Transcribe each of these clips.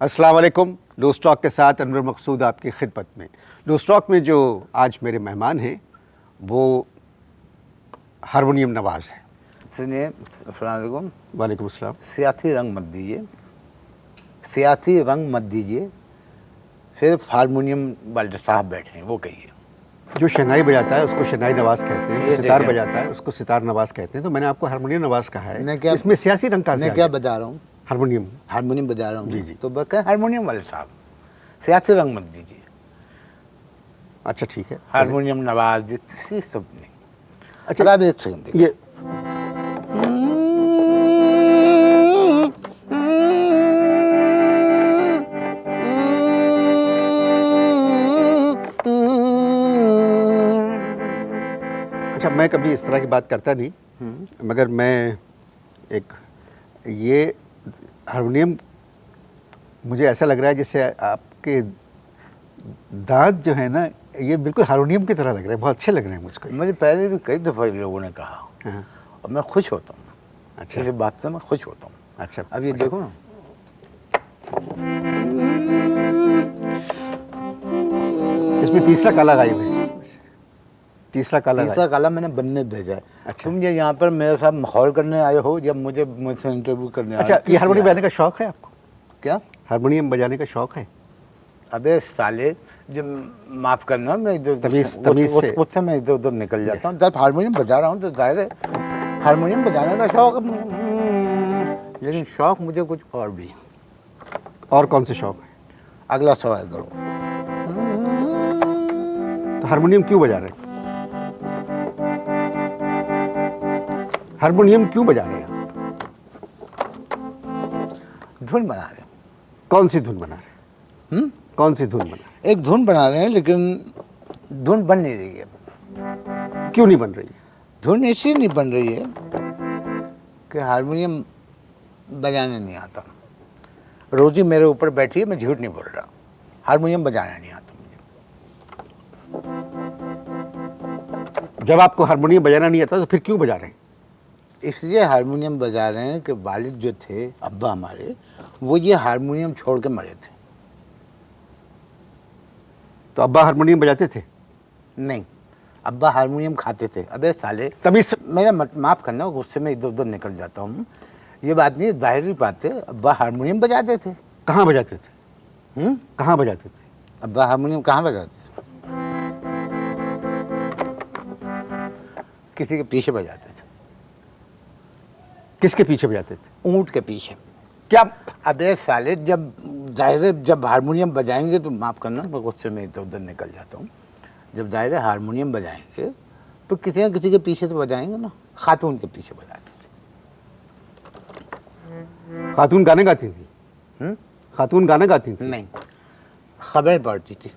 अस्सलाम वालेकुम। Loose talk के साथ अनवर मकसूद आपकी खिदमत में। लूज़ टॉक में जो आज मेरे मेहमान हैं वो हारमोनियम नवाज़ हैं। सुनिए, अस्सलाम वालेकुम। वालेकुम अस्सलाम। सियासी रंग मत दीजिए, सियासी रंग मत दीजिए। सिर्फ हारमोनियम वाले साहब बैठे हैं, वो कहिए। जो शहनाई बजाता है उसको शहनाई नवाज़ कहते हैं, जो ये सितार देखिए। बजाता है उसको सितार नवाज़ कहते हैं। तो मैंने आपको हारमोनियम नवाज़ कहा है, मैं क्या इसमें सियासी रंग कहाँ से मैं आ क्या गया? बजा रहा हूँ? हारमोनियम। हारमोनियम बजा रहा हूँ। जी, जी। तो बस हारमोनियम वाले साहब, सियासी रंग मत दीजिए। अच्छा ठीक है। हारमोनियम नवाज ये सब नहीं। अच्छा, अब आप एक सेकंड देखिए। ये अच्छा, मैं कभी इस तरह की बात करता नहीं, मगर मैं एक ये हारमोनियम मुझे ऐसा लग रहा है जैसे आपके दांत जो है ना ये बिल्कुल हारमोनियम की तरह लग रहे हैं, बहुत अच्छे लग रहे हैं मुझको। मुझे पहले भी कई दफ़ा लोगों ने कहा हाँ, और मैं खुश होता हूँ। अच्छा इस बात से मैं खुश होता हूँ। अच्छा। अब ये देखो ना, इसमें तीसरा काला गायब है, तीसरा काला तीसरा गायब। काला मैंने बनने भेजा है। अच्छा। तुम ये यहाँ पर मेरे साथ माहौल करने आए हो, जब मुझसे इंटरव्यू करने आए हो। अच्छा, ये हारमोनियम बजाने का शौक है आपको? क्या? हारमोनियम बजाने का शौक है? अबे साले, जब माफ करना, मैं तमीज़ से। उससे मैं इधर उधर निकल जाता हूँ। जब हारमोनियम बजा रहा हूँ तो जाहिर है हारमोनियम बजाने का शौक है मुझे। लेकिन शौक मुझे कुछ और भी है। और कौन से शौक है? अगला सवाल करो। तो हारमोनियम क्यों बजा रहे हैं? हारमोनियम क्यों बजा रहे हैं आप? धुन बना रहे हैं। कौन सी धुन बना रहे हैं? कौन सी धुन बना रहे हैं? एक धुन बना रहे हैं, लेकिन धुन बन नहीं रही है। क्यों नहीं बन रही है? धुन इसलिए नहीं बन रही है कि हारमोनियम बजाने नहीं आता। रोजी मेरे ऊपर बैठी है, मैं झूठ नहीं बोल रहा। हारमोनियम बजाना नहीं आता मुझे। जब आपको हारमोनियम बजाना नहीं आता तो फिर क्यों बजा रहे हैं? इसलिए हारमोनियम बजा रहे हैं कि वालिद जो थे, अब्बा हमारे, वो ये हारमोनियम छोड़ के मरे थे। तो अब्बा हारमोनियम बजाते थे? नहीं, अब्बा हारमोनियम खाते थे। अबे साले, तभी मेरा माफ़ करना, गुस्से में इधर उधर निकल जाता हूँ। ये बात नहीं, जाहिर बात है, अब्बा हारमोनियम बजाते थे। कहाँ बजाते थे? कहाँ बजाते थे? अब्बा हारमोनियम कहाँ बजाते थे? किसी के पीछे बजाते थे। किसके पीछे बजाते थे? ऊँट के पीछे। क्या? अबे साले, जब जाहिर है जब हारमोनियम बजाएंगे तो माफ़ करना, मैं गुस्से में इधर उधर निकल जाता हूँ। जब जाहिर है हारमोनियम बजाएंगे तो किसी न किसी के पीछे तो बजाएंगे ना। खातून के पीछे बजाते थे। खातून गाने गाती थी? खातून गाना गाती थी? नहीं, खबरें पढ़ती थी।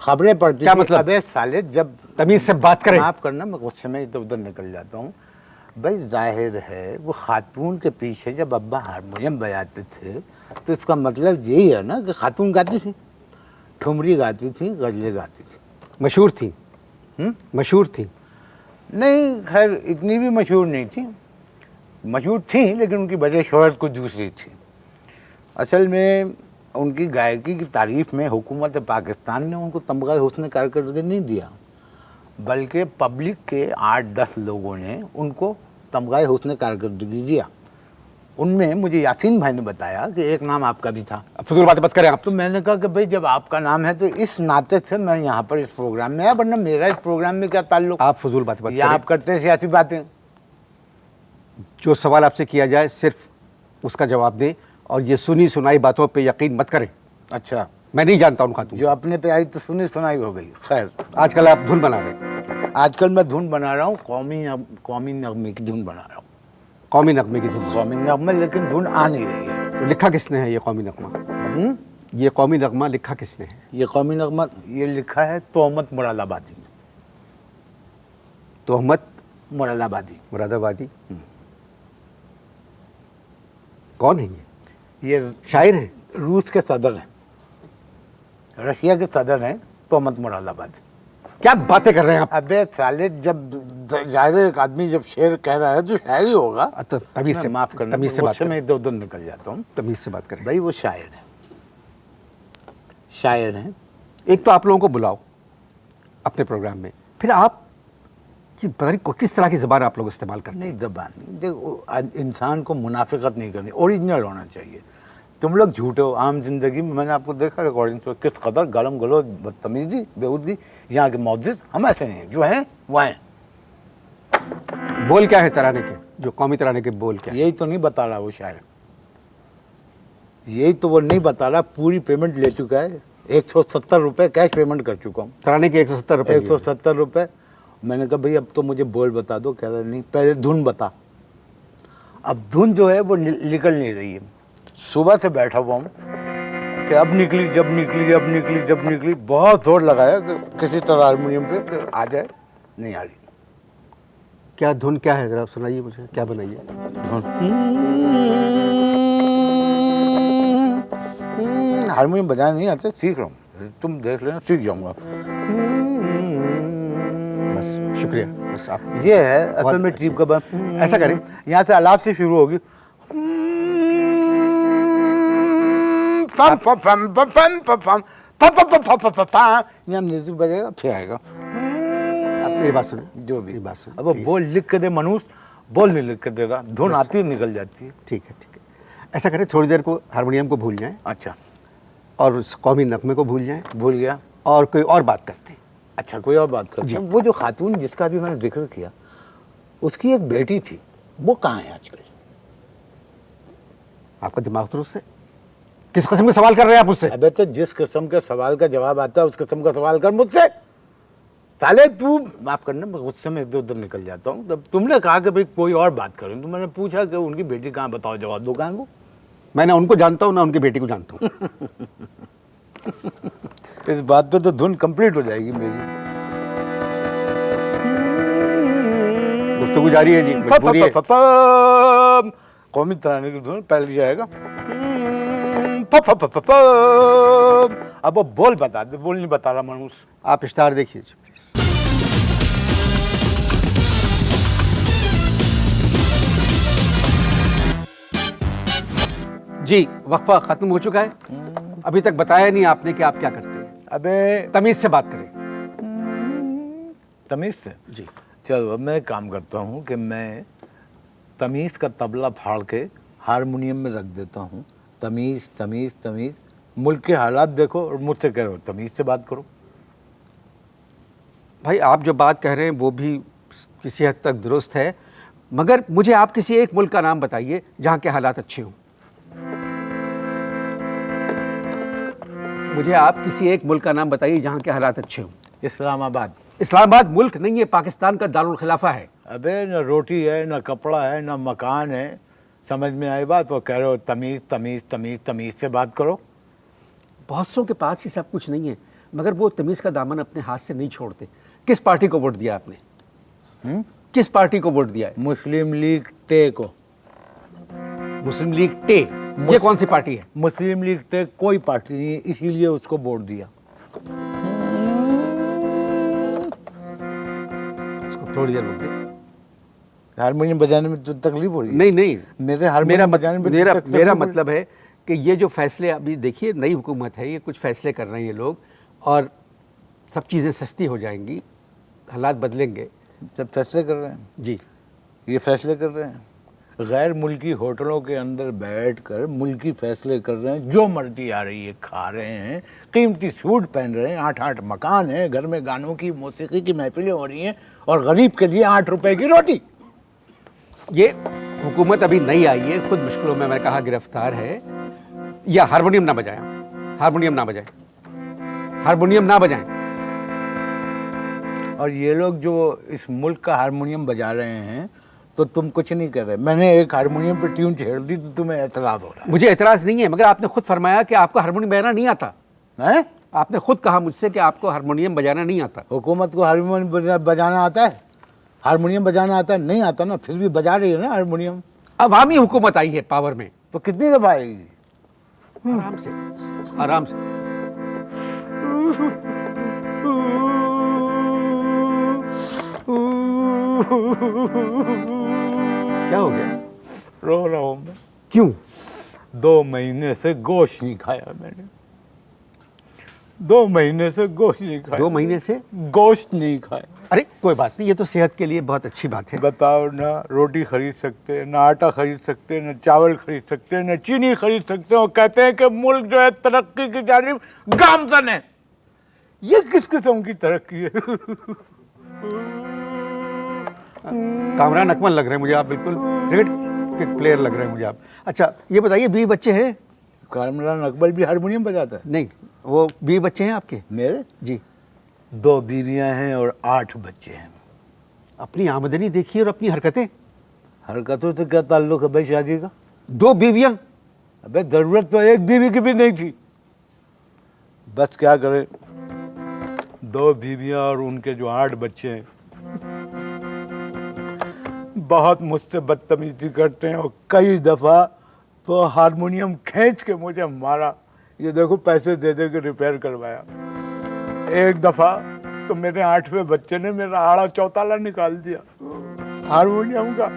खबरें पढ़ती क्या थी। मतलब? अबे साले, जब तमीज़ से बात करें। माफ़ करना, मैं गुस्से में इधर उधर निकल जाता हूँ। भाई जाहिर है वो खातून के पीछे जब अब्बा हारमोनियम बजाते थे तो इसका मतलब यही है ना कि खातून गाती थी, ठुमरी गाती थी, गज़लें गाती थी। मशहूर थी? मशहूर थी? नहीं, खैर इतनी भी मशहूर नहीं थी। मशहूर थी, लेकिन उनकी वजह शोहरत कुछ दूसरी थी। असल में उनकी गायकी की तारीफ़ में हुकूमत पाकिस्तान ने उनको तमगा हुस्न कारकर्दगी नहीं दिया, बल्कि पब्लिक के 8-10 लोगों ने उनको तमगा हुस्न कारकर्दगी दिया। उनमें मुझे यासीन भाई ने बताया कि एक नाम आपका भी था। अब फजूल बातें मत करें आप। तो मैंने कहा कि भाई जब आपका नाम है तो इस नाते से मैं यहाँ पर इस प्रोग्राम में आया, वरना मेरा इस प्रोग्राम में क्या ताल्लुक। आप फजूल बातें मत या करें। आप करते हैं सियासी बातें। जो सवाल आपसे किया जाए सिर्फ उसका जवाब दें और ये सुनी सुनाई बातों पे यकीन मत करें। अच्छा, मैं नहीं जानता उन खातून जो अपने पे आई तो सुनी सुनाई हो गई। खैर, आजकल आप धुन बना रहे हैं। आजकल मैं धुन बना रहा हूँ, कौमी नगमे की धुन बना रहा हूँ। कौमी नगमे की धुन? कौमी नगमे, लेकिन धुन आ नहीं रही है। तो लिखा किसने है ये कौमी नगमा? ये कौमी नगमा लिखा किसने है? ये कौमी नगमा ये लिखा है तोहमत मुरादाबादी ने। तोहमत मुरादाबादी। मुरादाबादी? कौन है ये? ये शायर है? रूस के सदर हैं, रशिया के सदर हैं, तोहमत मुरादाबादी। क्या बातें कर रहे हैं आप? अबे साले, जब जाहिर है एक आदमी जब शेर कह रहा है तो शायर ही होगा। तो तमीज से माफ करना, तमीज से बात उससे मैं करें, इधर उधर निकल जाता हूँ। तमीज से बात करें। भाई वो शायर है, शायर है। एक तो आप लोगों को बुलाओ अपने प्रोग्राम में, फिर आप कि पता नहीं किस तरह की ज़बान आप लोग इस्तेमाल करते हैं। नहीं, जबान नहीं, देखो इंसान को मुनाफिकत नहीं करनी, ओरिजिनल होना चाहिए। तुम लोग झूठे हो आम जिंदगी में, मैंने आपको देखा रिकॉर्डिंग पे किस कदर गलम गलो बदतमीजी बेहूदगी यहाँ के मौजिद, हम ऐसे नहीं हैं, जो हैं वो हैं। बोल क्या है तराने के, जो कौमी तराने के बोल क्या है? यही तो नहीं बता रहा वो शायर, यही तो वो नहीं बता रहा। पूरी पेमेंट ले चुका है, 170 रुपये कैश पेमेंट कर चुका हूँ। तराने के 170 रुपये। 170 रुपये। मैंने कहा भाई अब तो मुझे बोल बता दो, कह रहा नहीं पहले धुन बता। अब धुन जो है वो निकल नहीं रही है। सुबह से बैठा हुआ हूँ कि अब निकली, जब निकली, अब निकली, जब निकली। बहुत जोर लगाया कि किसी तरह हारमोनियम पे कि आ जाए, नहीं आ रही। क्या धुन क्या है, जरा सुनाइए मुझे, क्या बनाइए? हारमोनियम बजाना नहीं आता, सीख रहा हूँ, तुम देख लेना, सीख जाऊंगा। बस शुक्रिया, बस आप ये है असल में ट्रिप का ऐसा करें, यहाँ से अलाप से शुरू होगी। पम पम पम पम पम पम पम पम पम पम पम पम पम, यहाँ म्यूजिक बजेगा, फिर आएगा। आप मेरी बात सुने, जो भी मेरी बात सुने। अब वो बोल लिख के दे मनुष्य, बोल नहीं लिख के दे रहा, धुन आती है निकल जाती है। ठीक है, ठीक है। ऐसा करें, थोड़ी देर को हारमोनियम को भूल जाएं अच्छा, और उस कौमी नगमे को भूल जाएं भूल गया। और कोई और बात करते हैं। अच्छा, कोई और बात करते हैं। वो जो खातून जिसका भी मैंने जिक्र किया, उसकी एक बेटी थी, वो कहाँ है आजकल? आपका दिमाग दुरुस्त है? किस किस्म के सवाल कर रहे हैं आप मुझसे? अबे तो जिस किस्म के सवाल का जवाब आता है उस किस्म का सवाल कर मुझसे। साले तू, माफ करना, मैं गुस्से में इधर उधर निकल जाता हूँ। जब तुमने कहा कि भाई कोई और बात करें, तो मैंने पूछा कि उनकी बेटी कहाँ, बताओ, जवाब दो कहाँ को। मैं ना उनको जानता हूँ ना उनकी बेटी को जानता हूँ। इस बात पे तो धुन कंप्लीट हो जाएगी मेरी। गुफ्तगू जारी है जी, मजबूरी है। कौमी तराने की धुन पहले जाएगा। अब वो बोल बता दे, बोल नहीं बता रहा मनुष्य। आप स्टार देखिए जी, प्लीज। जी, वक्फा खत्म हो चुका है। अभी तक बताया नहीं आपने कि आप क्या करते हैं। अबे तमीज से बात करें। तमीज से जी, चलो, अब मैं काम करता हूँ कि मैं तमीज का तबला फाड़ के हारमोनियम में रख देता हूँ। तमीज तमीज तमीज, मुल्क के हालात देखो और मुझसे कह रहे हो तमीज से बात करो। भाई आप जो बात कह रहे हैं वो भी किसी हद तक दुरुस्त है, मगर मुझे आप किसी एक मुल्क का नाम बताइए जहाँ के हालात अच्छे हों। मुझे आप किसी एक मुल्क का नाम बताइए जहाँ के हालात अच्छे हों। इस्लामाबाद। इस्लामाबाद मुल्क नहीं है, पाकिस्तान का दारुल खिलाफा है। अबे न रोटी है, न कपड़ा है, न मकान है, समझ में आई बात? वो कह रहे हो तमीज़ तमीज़ तमीज़, तमीज़ से बात करो। बहुत सौ के पास ही सब कुछ नहीं है, मगर वो तमीज़ का दामन अपने हाथ से नहीं छोड़ते। किस पार्टी को वोट दिया आपने? किस पार्टी को वोट दिया है? मुस्लिम लीग टे को। मुस्लिम लीग टे, ये कौन सी पार्टी है? मुस्लिम लीग टे कोई पार्टी नहीं है, इसीलिए उसको वोट दिया। इसको थोड़ी देर रुक। हारमोनियम बजाने में तो तकलीफ हो रही है? नहीं नहीं, मेरे हारमोनियम बजाने में मेरा मतलब है कि ये जो फैसले अभी देखिए, नई हुकूमत है, ये कुछ फैसले कर रहे हैं ये लोग, और सब चीज़ें सस्ती हो जाएंगी, हालात बदलेंगे। सब फैसले कर रहे हैं जी, ये फैसले कर रहे हैं, गैर मुल्की होटलों के अंदर बैठकर मुल्की फैसले कर रहे हैं। जो मर्जी आ रही है खा रहे हैं, कीमती सूट पहन रहे हैं, 8-8 मकान है, घर में गानों की मौसीकी की महफिलें हो रही हैं, और गरीब के लिए 8 रुपए की रोटी। ये हुकूमत अभी नई आई है, खुद मुश्किलों में, मैंने कहा, गिरफ्तार है। या हारमोनियम ना बजाएं, हारमोनियम ना बजाएं, हारमोनियम ना बजाएं। और ये लोग जो इस मुल्क का हारमोनियम बजा रहे हैं तो तुम कुछ नहीं कर रहे। मैंने एक हारमोनियम पर ट्यून छेड़ दी तो तुम्हें एतराज़ हो रहा है। मुझे एतराज़ नहीं है, मगर आपने खुद फरमाया कि आपको हारमोनियम बजाना नहीं आता है? आपने खुद कहा मुझसे कि आपको हारमोनियम बजाना नहीं आता। हुकूमत को हारमोनियम बजाना आता है? हारमोनियम बजाना आता है? नहीं आता ना, फिर भी बजा रही है ना हारमोनियम। अवामी हुकूमत आई है पावर में, तो कितनी दफा आएगी? आराम से, आराम से। क्या हो गया? रो रहा हूँ मैं। क्यों? 2 महीने से गोश्त नहीं खाया मैंने। 2 महीने से गोश्त नहीं खाया। 2 महीने से गोश्त नहीं खाया। अरे कोई बात नहीं, ये तो सेहत के लिए बहुत अच्छी बात है। बताओ ना, रोटी खरीद सकते हैं, ना आटा खरीद सकते हैं, ना चावल खरीद सकते हैं, ना चीनी खरीद सकते हैं, और कहते हैं कि मुल्क जो है तरक्की की जानिब गामजन है। ये किस किस्म की तरक्की है? कामरान अकमल लग रहे हैं मुझे आप, बिल्कुल क्रिकेट के प्लेयर लग रहे हैं मुझे आप। अच्छा ये बताइए, 20 बच्चे हैं? कामरान अकबर भी हारमोनियम बजाता है। नहीं, वो 20 बच्चे हैं आपके? मेरे जी। 2 बीवियां हैं और 8 बच्चे हैं। अपनी आमदनी देखिए और अपनी हरकतें। हरकतों से क्या ताल्लुक है भाई शादी का? 2 बीवियां। अबे जरूरत तो एक बीवी की भी नहीं थी। बस क्या करे, 2 बीवियां और उनके जो 8 बच्चे हैं बहुत मुझसे बदतमीजी करते हैं, और कई दफा तो हारमोनियम खींच के मुझे मारा। ये देखो पैसे दे दे के रिपेयर करवाया। एक दफा तो मेरे 8वें बच्चे ने मेरा आड़ा चौताला निकाल दिया हारमोनियम का।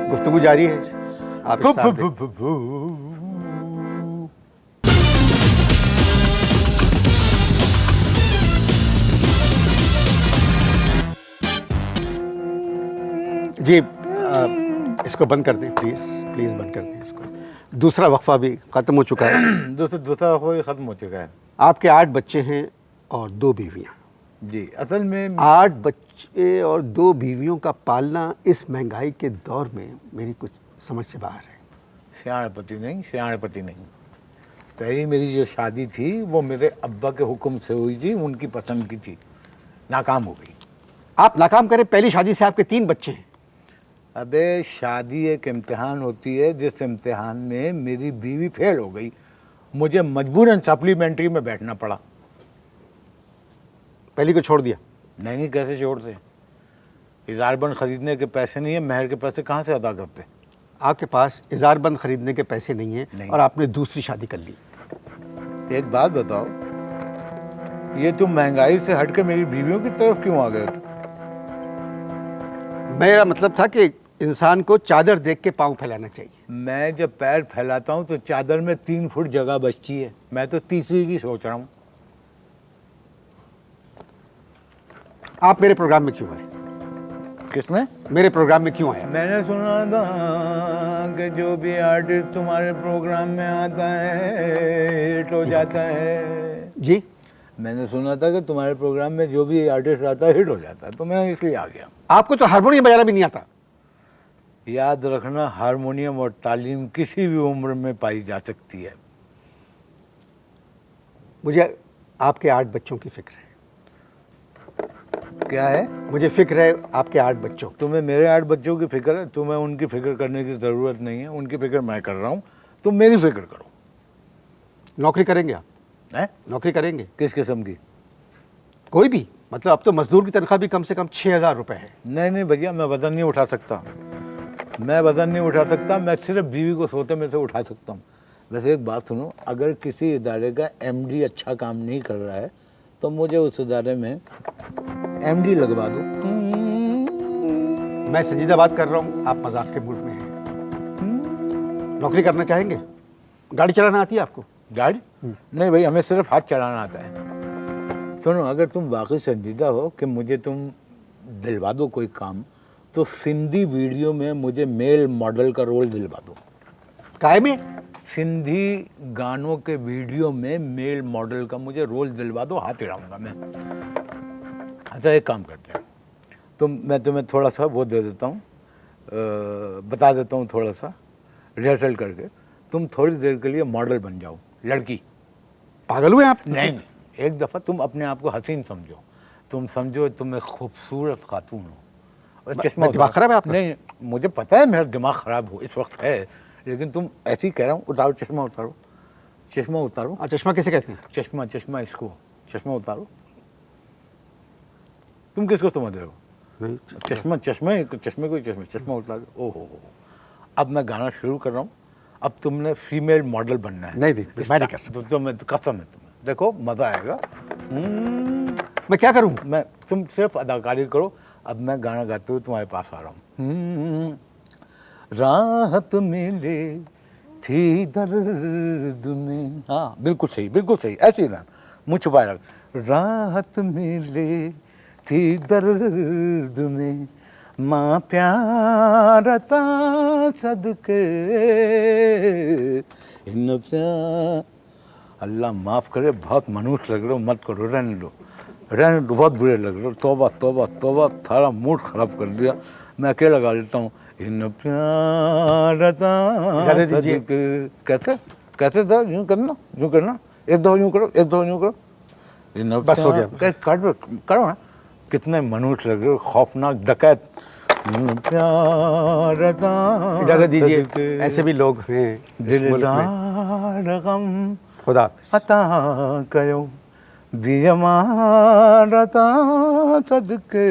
गुफ्तगू जारी है आप इस साथ देख- जी इसको बंद कर दें प्लीज़, प्लीज़ बंद कर दें इसको। दूसरा वक्फा भी ख़त्म हो चुका है। दूसरा कोई खत्म हो चुका है। आपके 8 बच्चे हैं और 2 बीवियां। जी, असल में 8 बच्चे और 2 बीवियों का पालना इस महंगाई के दौर में मेरी कुछ समझ से बाहर है। सियाणपति नहीं। पहली मेरी जो शादी थी वो मेरे अब्बा के हुक्म से हुई थी, उनकी पसंद की थी, नाकाम हो गई। आप नाकाम करें, पहली शादी से आपके 3 बच्चे हैं। अबे शादी एक इम्तिहान होती है, जिस इम्तिहान में मेरी बीवी फेल हो गई, मुझे मजबूरन सप्लीमेंट्री में बैठना पड़ा। पहली को छोड़ दिया? नहीं, कैसे छोड़ दे? इजारबंद खरीदने के पैसे नहीं है, महर के पैसे कहाँ से अदा करते? आपके पास इजारबंद खरीदने के पैसे नहीं हैं नहीं। और आपने दूसरी शादी कर ली। एक बात बताओ, ये तुम महंगाई से हटकर मेरी बीवियों की तरफ क्यों आ गए? मेरा मतलब था कि इंसान को चादर देख के पाँव फैलाना चाहिए। मैं जब पैर फैलाता हूँ तो चादर में 3 फुट जगह बचती है। मैं तो तीसरी की सोच रहा हूँ। आप मेरे प्रोग्राम में क्यों आए? किसमें? मेरे प्रोग्राम में क्यों आए? मैंने सुना था कि जो भी आर्टिस्ट तुम्हारे प्रोग्राम में आता है हिट हो जाता है। जी, मैंने सुना था कि तुम्हारे प्रोग्राम में जो भी आर्टिस्ट आता है हिट हो जाता है, तो मैं इसलिए आ गया। आपको तो हारमोनियम बजाना भी नहीं आता। याद रखना, हारमोनियम और तालीम किसी भी उम्र में पाई जा सकती है। मुझे आपके 8 बच्चों की फिक्र है। क्या है? मुझे फिक्र है आपके 8 बच्चों। तुम्हें मेरे 8 बच्चों की फिक्र है? तुम्हें उनकी फिक्र करने की ज़रूरत नहीं है, उनकी फिक्र मैं कर रहा हूँ, तुम मेरी फिक्र करो। नौकरी करेंगे आप? हैं? नौकरी करेंगे? किस किस्म की? कोई भी, मतलब अब तो मजदूर की तनख्वाह भी कम से कम 6,000 रुपये है। नहीं भैया, मैं वजन नहीं उठा सकता। मैं वजन नहीं उठा सकता, मैं सिर्फ बीवी को सोते में से उठा सकता हूँ। वैसे एक बात सुनो, अगर किसी इदारे का एमडी अच्छा काम नहीं कर रहा है तो मुझे उस इदारे में एमडी लगवा दो। मैं संजीदा बात कर रहा हूँ, आप मजाक के मूड में हैं। नौकरी करना चाहेंगे? गाड़ी चलाना आती है आपको? गाड़ी? नहीं भाई, हमें सिर्फ हाथ चलाना आता है। सुनो, अगर तुम वाकई संजीदा हो कि मुझे तुम दिलवा दो कोई काम, तो सिंधी वीडियो में मुझे मेल मॉडल का रोल दिलवा दो। काय में? सिंधी गानों के वीडियो में मेल मॉडल का मुझे रोल दिलवा दो, हाथ हिलाऊंगा मैं। अच्छा, एक काम करते हैं, मैं तुम्हें थोड़ा सा वो दे देता हूँ, बता देता हूँ थोड़ा सा रिहर्सल करके। तुम थोड़ी देर के लिए मॉडल बन जाओ, लड़की। पागल हुए आप? नहीं, एक दफ़ा तुम अपने आप को हसीन समझो। तुम समझो तुम एक खूबसूरत खातून हो। और चश्मा दिमाग खराब है आपका? नहीं, मुझे पता है मेरा दिमाग खराब हो इस वक्त है, लेकिन तुम ऐसे ही कह रहा हूँ। उतारो चश्मा, उतारो चश्मा, उतारो। चश्मा किसे कहते हैं? चश्मा, चश्मा, इसको चश्मा उतारो। तुम किसको समझ रहे हो? नहीं, चश्मा, चश्मे को चश्मे, चश्मा उतारो। ओहो, अब मैं गाना शुरू कर रहा हूँ। अब तुमने फीमेल मॉडल बनना है। नहीं, मैं नहीं कर सकता। तो मैं कसम है तुम्हें, देखो मज़ा आएगा। मैं क्या करूं? मैं, तुम सिर्फ अदाकारी करो, अब मैं गाना गाते हुए तुम्हारे पास आ रहा हूँ। राहत मिले थी दर्द में, हाँ बिल्कुल सही, ऐसे ही ना, मुँह छुपाए रख। राहत मिले थी दर्द में, माँ प्यारता सदके इन प्यार। अल्लाह माफ़ करे, बहुत मनुष्य लग रहे हो, मत करो, रहने दो, बहुत बुरे लग रहे हो। तौबा तौबा तौबा, थारा मूड खराब कर दिया। मैं अकेला गा लेता हूँ। इन प्यारता इजाज़त दीजिए। कैसे कैसे था, यूँ करना, एक दो यूँ करो, इन बस हो गया। करो ना। कितने मनुष्य लग रहे हो, खौफनाक डकैत। प्यारता इजाज़त दीजिए, ऐसे भी लोग हैं इस मुल्क में। दिलदार गम खुदा हाफ़िज़। अता कयो दियमारता सदके